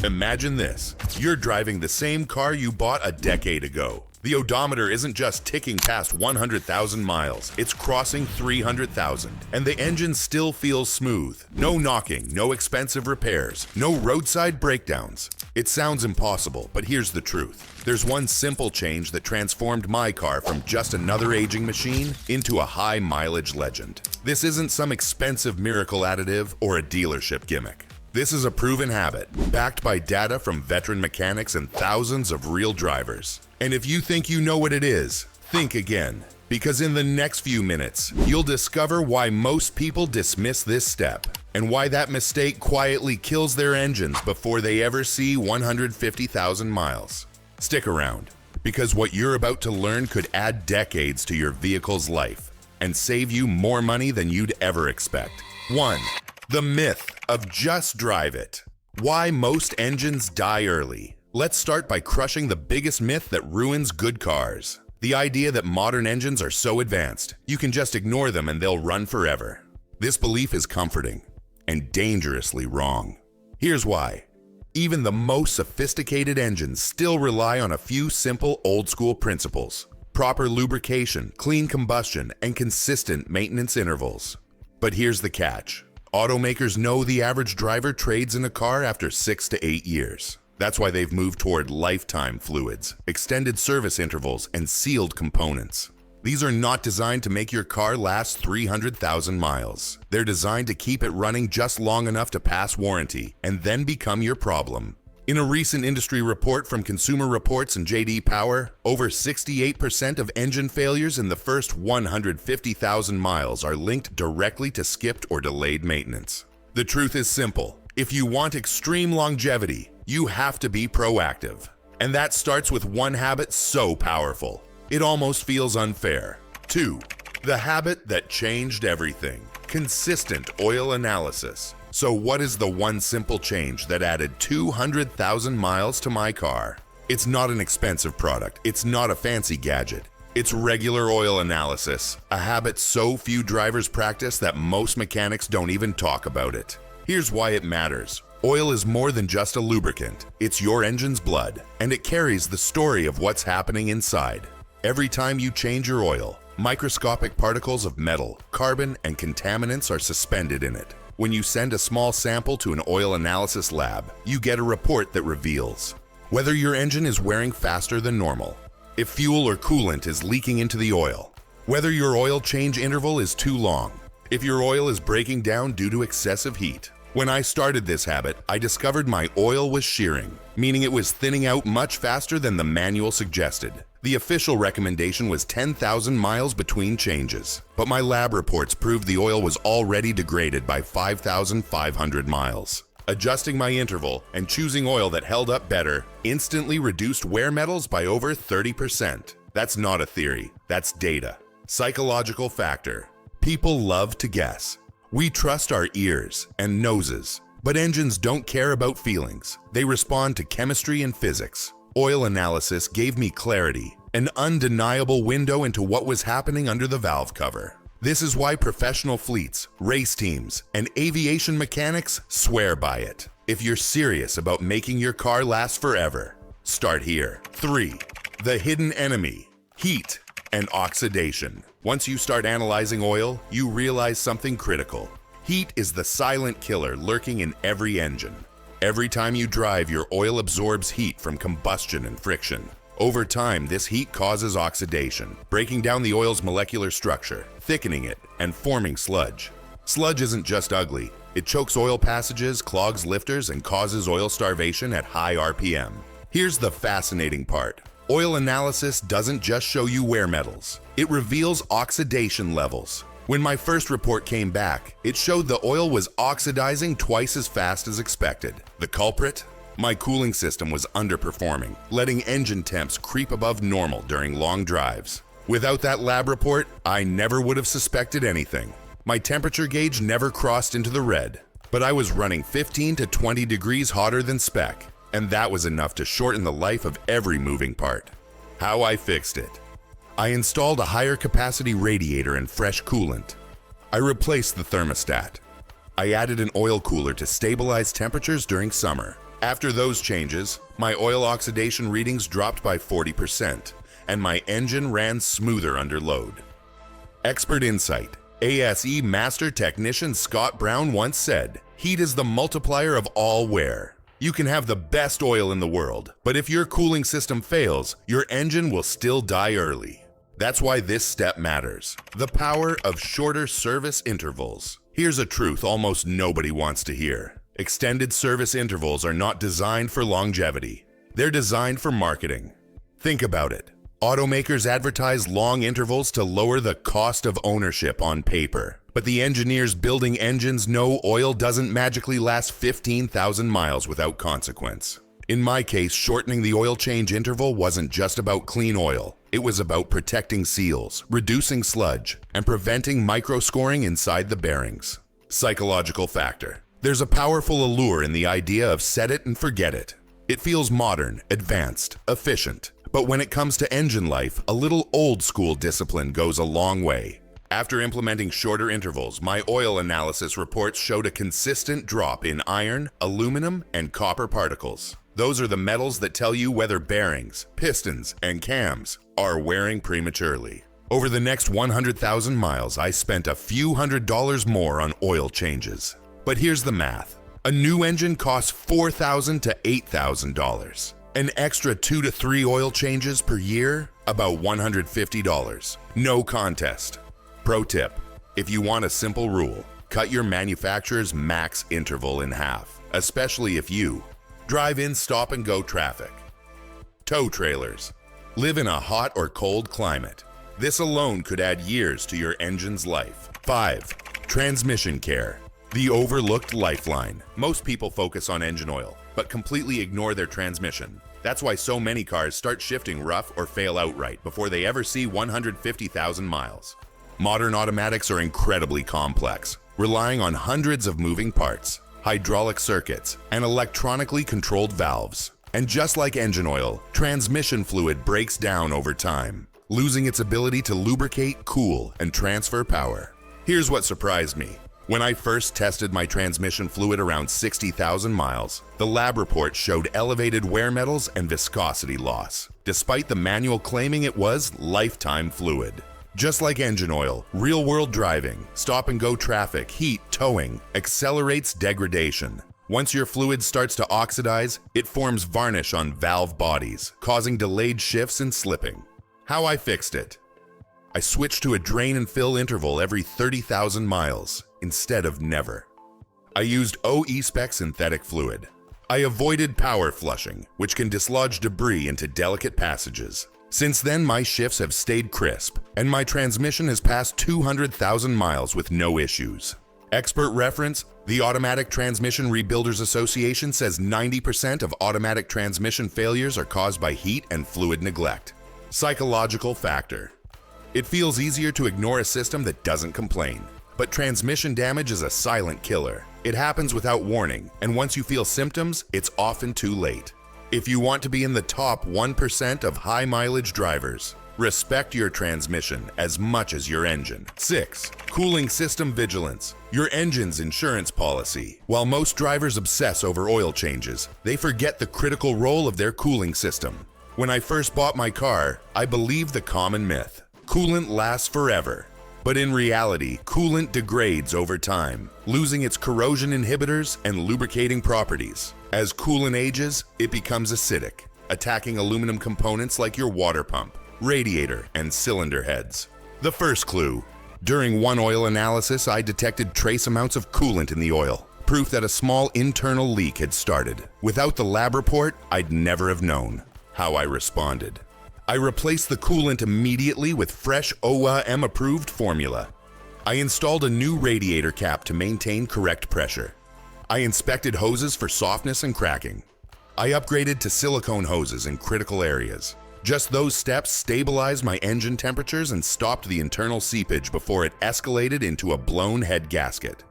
Imagine this. You're driving the same car you bought a decade ago. The odometer isn't just ticking past 100,000 miles, it's crossing 300,000. And the engine still feels smooth. No knocking, no expensive repairs, no roadside breakdowns. It sounds impossible, but here's the truth. There's one simple change that transformed my car from just another aging machine into a high mileage legend. This isn't some expensive miracle additive or a dealership gimmick. This is a proven habit, backed by data from veteran mechanics and thousands of real drivers. And if you think you know what it is, think again. Because in the next few minutes, you'll discover why most people dismiss this step, and why that mistake quietly kills their engines before they ever see 150,000 miles. Stick around, because what you're about to learn could add decades to your vehicle's life, and save you more money than you'd ever expect. 1. The myth of just drive it. Why most engines die early. Let's start by crushing the biggest myth that ruins good cars. The idea that modern engines are so advanced, you can just ignore them and they'll run forever. This belief is comforting and dangerously wrong. Here's why. Even the most sophisticated engines still rely on a few simple old-school principles. Proper lubrication, clean combustion, and consistent maintenance intervals. But here's the catch. Automakers know the average driver trades in a car after 6 to 8 years. That's why they've moved toward lifetime fluids, extended service intervals, and sealed components. These are not designed to make your car last 300,000 miles. They're designed to keep it running just long enough to pass warranty and then become your problem. In a recent industry report from Consumer Reports and J.D. Power, over 68% of engine failures in the first 150,000 miles are linked directly to skipped or delayed maintenance. The truth is simple. If you want extreme longevity, you have to be proactive. And that starts with one habit so powerful, it almost feels unfair. 2. The habit that changed everything. Consistent oil analysis. So what is the one simple change that added 200,000 miles to my car? It's not an expensive product. It's not a fancy gadget. It's regular oil analysis, a habit so few drivers practice that most mechanics don't even talk about it. Here's why it matters. Oil is more than just a lubricant. It's your engine's blood, and it carries the story of what's happening inside. Every time you change your oil, microscopic particles of metal, carbon, and contaminants are suspended in it. When you send a small sample to an oil analysis lab, you get a report that reveals whether your engine is wearing faster than normal, if fuel or coolant is leaking into the oil, whether your oil change interval is too long, if your oil is breaking down due to excessive heat. When I started this habit, I discovered my oil was shearing, meaning it was thinning out much faster than the manual suggested. The official recommendation was 10,000 miles between changes, but my lab reports proved the oil was already degraded by 5,500 miles. Adjusting my interval and choosing oil that held up better instantly reduced wear metals by over 30%. That's not a theory, that's data. Psychological factor. People love to guess. We trust our ears and noses, but engines don't care about feelings. They respond to chemistry and physics. Oil analysis gave me clarity, an undeniable window into what was happening under the valve cover. This is why professional fleets, race teams, and aviation mechanics swear by it. If you're serious about making your car last forever, start here. 3. The hidden enemy, heat and oxidation. Once you start analyzing oil, you realize something critical. Heat is the silent killer lurking in every engine. Every time you drive, your oil absorbs heat from combustion and friction. Over time, this heat causes oxidation, breaking down the oil's molecular structure, thickening it, and forming sludge. Sludge isn't just ugly. It chokes oil passages, clogs lifters, and causes oil starvation at high RPM. Here's the fascinating part. Oil analysis doesn't just show you wear metals. It reveals oxidation levels. When my first report came back, it showed the oil was oxidizing twice as fast as expected. The culprit? My cooling system was underperforming, letting engine temps creep above normal during long drives. Without that lab report, I never would have suspected anything. My temperature gauge never crossed into the red, but I was running 15 to 20 degrees hotter than spec, and that was enough to shorten the life of every moving part. How I fixed it. I installed a higher capacity radiator and fresh coolant. I replaced the thermostat. I added an oil cooler to stabilize temperatures during summer. After those changes, my oil oxidation readings dropped by 40%, and my engine ran smoother under load. Expert insight. ASE Master Technician Scott Brown once said, "Heat is the multiplier of all wear." You can have the best oil in the world, but if your cooling system fails, your engine will still die early. That's why this step matters. The power of shorter service intervals. Here's a truth almost nobody wants to hear. Extended service intervals are not designed for longevity. They're designed for marketing. Think about it. Automakers advertise long intervals to lower the cost of ownership on paper. But the engineers building engines know oil doesn't magically last 15,000 miles without consequence. In my case, shortening the oil change interval wasn't just about clean oil. It was about protecting seals, reducing sludge, and preventing microscoring inside the bearings. Psychological factor. There's a powerful allure in the idea of set it and forget it. It feels modern, advanced, efficient. But when it comes to engine life, a little old-school discipline goes a long way. After implementing shorter intervals, my oil analysis reports showed a consistent drop in iron, aluminum, and copper particles. Those are the metals that tell you whether bearings, pistons, and cams are wearing prematurely. Over the next 100,000 miles, I spent a few $100s more on oil changes. But here's the math. A new engine costs $4,000 to $8,000. An extra 2 to 3 oil changes per year, about $150. No contest. Pro tip, if you want a simple rule, cut your manufacturer's max interval in half, especially if you drive in stop-and-go traffic. Tow trailers. Live in a hot or cold climate. This alone could add years to your engine's life. 5. Transmission care. The overlooked lifeline. Most people focus on engine oil, but completely ignore their transmission. That's why so many cars start shifting rough or fail outright before they ever see 150,000 miles. Modern automatics are incredibly complex, relying on hundreds of moving parts, hydraulic circuits, and electronically controlled valves. And just like engine oil, transmission fluid breaks down over time, losing its ability to lubricate, cool, and transfer power. Here's what surprised me. When I first tested my transmission fluid around 60,000 miles, the lab report showed elevated wear metals and viscosity loss, despite the manual claiming it was lifetime fluid. Just like engine oil, real-world driving, stop-and-go traffic, heat, towing, accelerates degradation. Once your fluid starts to oxidize, it forms varnish on valve bodies, causing delayed shifts and slipping. How I fixed it? I switched to a drain and fill interval every 30,000 miles instead of never. I used OE-spec synthetic fluid. I avoided power flushing, which can dislodge debris into delicate passages. Since then, my shifts have stayed crisp, and my transmission has passed 200,000 miles with no issues. Expert reference, the Automatic Transmission Rebuilders Association says 90% of automatic transmission failures are caused by heat and fluid neglect. Psychological factor. It feels easier to ignore a system that doesn't complain. But transmission damage is a silent killer. It happens without warning, and once you feel symptoms, it's often too late. If you want to be in the top 1% of high-mileage drivers, respect your transmission as much as your engine. 6. Cooling system vigilance. Your engine's insurance policy. While most drivers obsess over oil changes, they forget the critical role of their cooling system. When I first bought my car, I believed the common myth. Coolant lasts forever. But in reality, coolant degrades over time, losing its corrosion inhibitors and lubricating properties. As coolant ages, it becomes acidic, attacking aluminum components like your water pump, radiator, and cylinder heads. The first clue. During one oil analysis, I detected trace amounts of coolant in the oil, proof that a small internal leak had started. Without the lab report, I'd never have known. How I responded. I replaced the coolant immediately with fresh OEM-approved formula. I installed a new radiator cap to maintain correct pressure. I inspected hoses for softness and cracking. I upgraded to silicone hoses in critical areas. Just those steps stabilized my engine temperatures and stopped the internal seepage before it escalated into a blown head gasket.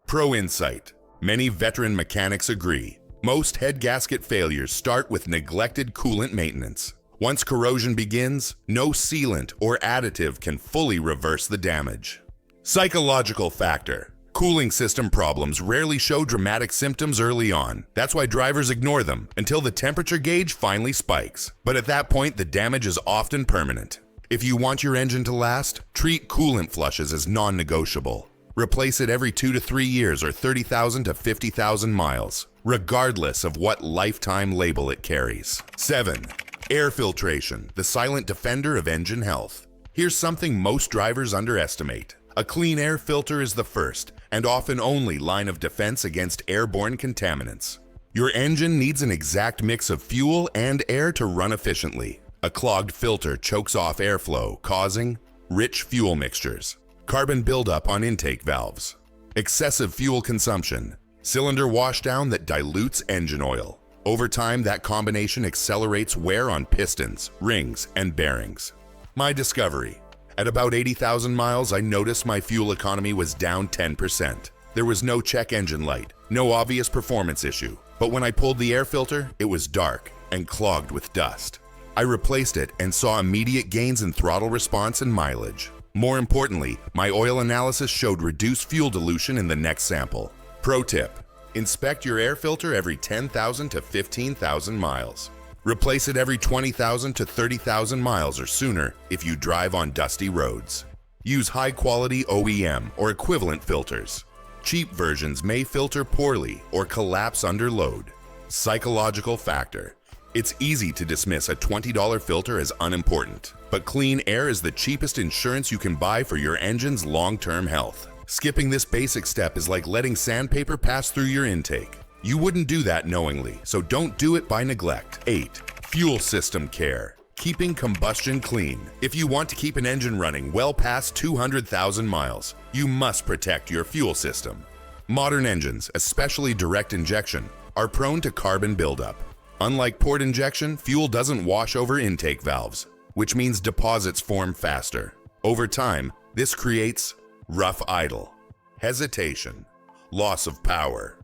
Pro insight. Many veteran mechanics agree. Most head gasket failures start with neglected coolant maintenance. Once corrosion begins, no sealant or additive can fully reverse the damage. Psychological factor. Cooling system problems rarely show dramatic symptoms early on. That's why drivers ignore them until the temperature gauge finally spikes. But at that point, the damage is often permanent. If you want your engine to last, treat coolant flushes as non-negotiable. Replace it every 2 to 3 years or 30,000 to 50,000 miles, regardless of what lifetime label it carries. 7. Air filtration, the silent defender of engine health. Here's something most drivers underestimate. A clean air filter is the first, and often only, line of defense against airborne contaminants. Your engine needs an exact mix of fuel and air to run efficiently. A clogged filter chokes off airflow, causing rich fuel mixtures, carbon buildup on intake valves, excessive fuel consumption, cylinder washdown that dilutes engine oil. Over time, that combination accelerates wear on pistons, rings, and bearings. My discovery: at about 80,000 miles, I noticed my fuel economy was down 10%. There was no check engine light, no obvious performance issue. But when I pulled the air filter, it was dark and clogged with dust. I replaced it and saw immediate gains in throttle response and mileage. More importantly, my oil analysis showed reduced fuel dilution in the next sample. Pro tip: inspect your air filter every 10,000 to 15,000 miles. Replace it every 20,000 to 30,000 miles or sooner if you drive on dusty roads. Use high-quality OEM or equivalent filters. Cheap versions may filter poorly or collapse under load. Psychological factor: it's easy to dismiss a $20 filter as unimportant, but clean air is the cheapest insurance you can buy for your engine's long-term health. Skipping this basic step is like letting sandpaper pass through your intake. You wouldn't do that knowingly, so don't do it by neglect. 8. Fuel system care. Keeping combustion clean. If you want to keep an engine running well past 200,000 miles, you must protect your fuel system. Modern engines, especially direct injection, are prone to carbon buildup. Unlike port injection, fuel doesn't wash over intake valves, which means deposits form faster. Over time, this creates rough idle, hesitation, loss of power,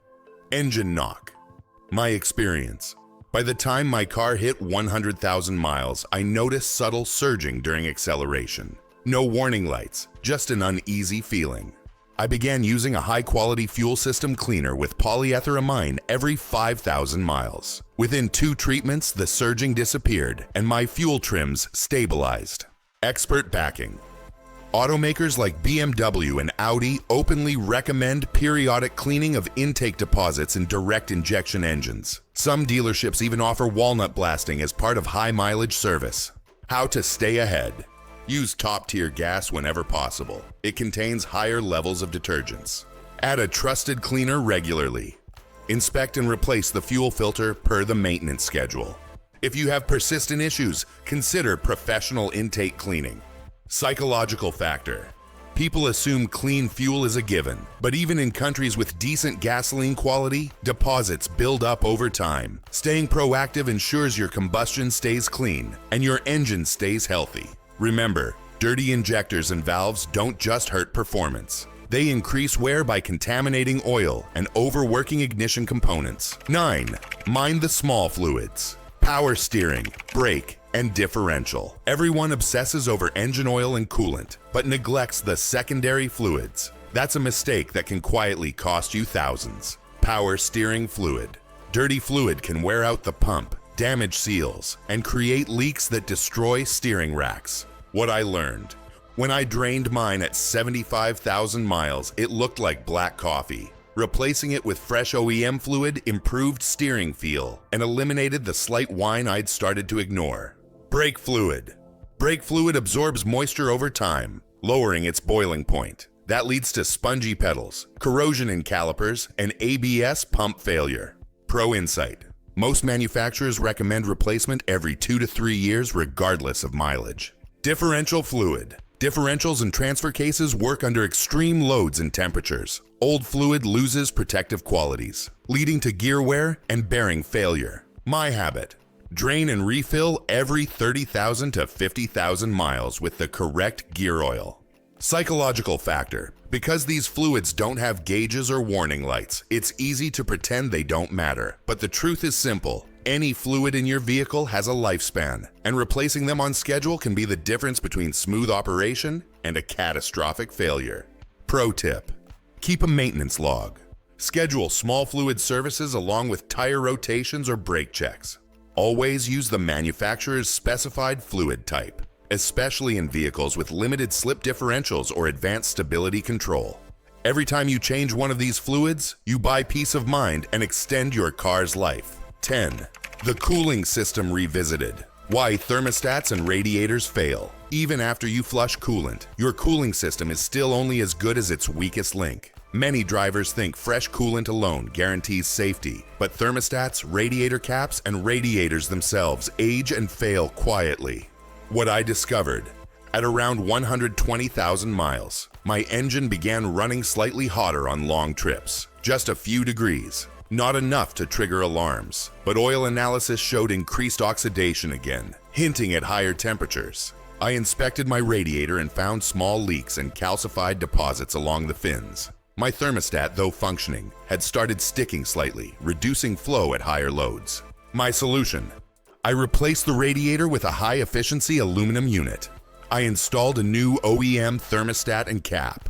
engine knock. My experience: by the time my car hit 100,000 miles, I noticed subtle surging during acceleration. No warning lights, just an uneasy feeling. I began using a high-quality fuel system cleaner with polyethylamine every 5,000 miles. Within 2 treatments, the surging disappeared and my fuel trims stabilized. Expert backing: automakers like BMW and Audi openly recommend periodic cleaning of intake deposits in direct injection engines. Some dealerships even offer walnut blasting as part of high-mileage service. How to stay ahead: use top-tier gas whenever possible. It contains higher levels of detergents. Add a trusted cleaner regularly. Inspect and replace the fuel filter per the maintenance schedule. If you have persistent issues, consider professional intake cleaning. Psychological factor: people assume clean fuel is a given, but even in countries with decent gasoline quality, deposits build up over time. Staying proactive ensures your combustion stays clean and your engine stays healthy. Remember, dirty injectors and valves don't just hurt performance. They increase wear by contaminating oil and overworking ignition components. 9. Mind the small fluids: power steering, brake, and differential. Everyone obsesses over engine oil and coolant, but neglects the secondary fluids. That's a mistake that can quietly cost you thousands. Power steering fluid: dirty fluid can wear out the pump, damage seals, and create leaks that destroy steering racks. What I learned: when I drained mine at 75,000 miles, it looked like black coffee. Replacing it with fresh OEM fluid improved steering feel and eliminated the slight whine I'd started to ignore. Brake fluid: brake fluid absorbs moisture over time, lowering its boiling point. That leads to spongy pedals, corrosion in calipers, and ABS pump failure. Pro insight: most manufacturers recommend replacement every 2 to 3 years regardless of mileage. Differential fluid: differentials and transfer cases work under extreme loads and temperatures. Old fluid loses protective qualities, leading to gear wear and bearing failure. My habit: drain and refill every 30,000 to 50,000 miles with the correct gear oil. Psychological factor: because these fluids don't have gauges or warning lights, it's easy to pretend they don't matter. But the truth is simple: any fluid in your vehicle has a lifespan, and replacing them on schedule can be the difference between smooth operation and a catastrophic failure. Pro tip: Keep a maintenance log. Schedule small fluid services along with tire rotations or brake checks. Always use the manufacturer's specified fluid type, especially in vehicles with limited slip differentials or advanced stability control. Every time you change one of these fluids, you buy peace of mind and extend your car's life. 10. The cooling system revisited. Why thermostats and radiators fail. Even after you flush coolant, your cooling system is still only as good as its weakest link. Many drivers think fresh coolant alone guarantees safety, but thermostats, radiator caps, and radiators themselves age and fail quietly. What I discovered: at around 120,000 miles, my engine began running slightly hotter on long trips, just a few degrees. Not enough to trigger alarms, but oil analysis showed increased oxidation again, hinting at higher temperatures. I inspected my radiator and found small leaks and calcified deposits along the fins. My thermostat, though functioning, had started sticking slightly, reducing flow at higher loads. My solution: I replaced the radiator with a high-efficiency aluminum unit. I installed a new OEM thermostat and cap.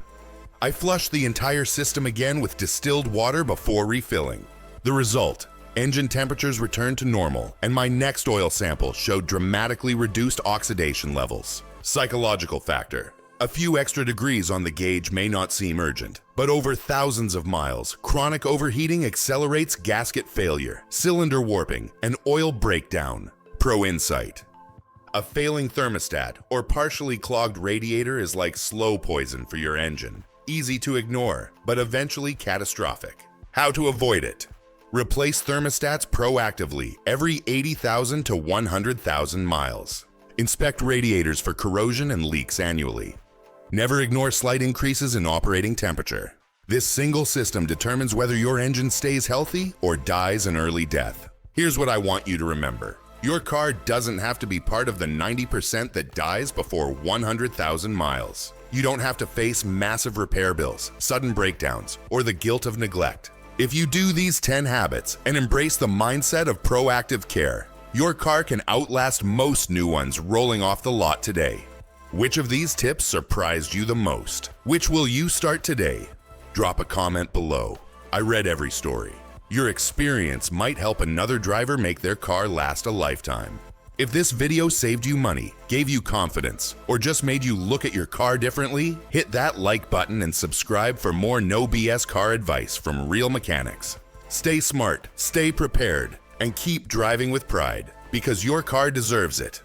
I flushed the entire system again with distilled water before refilling. The result: engine temperatures returned to normal, and my next oil sample showed dramatically reduced oxidation levels. Psychological factor: a few extra degrees on the gauge may not seem urgent, but over thousands of miles, chronic overheating accelerates gasket failure, cylinder warping, and oil breakdown. Pro insight: a failing thermostat or partially clogged radiator is like slow poison for your engine. Easy to ignore, but eventually catastrophic. How to avoid it: replace thermostats proactively every 80,000 to 100,000 miles. Inspect radiators for corrosion and leaks annually. Never ignore slight increases in operating temperature. This single system determines whether your engine stays healthy or dies an early death. Here's what I want you to remember: your car doesn't have to be part of the 90% that dies before 100,000 miles. You don't have to face massive repair bills, sudden breakdowns, or the guilt of neglect. If you do these 10 habits and embrace the mindset of proactive care, your car can outlast most new ones rolling off the lot today. Which of these tips surprised you the most? Which will you start today? Drop a comment below. I read every story. Your experience might help another driver make their car last a lifetime. If this video saved you money, gave you confidence, or just made you look at your car differently, hit that like button and subscribe for more no BS car advice from real mechanics. Stay smart, stay prepared, and keep driving with pride, because your car deserves it.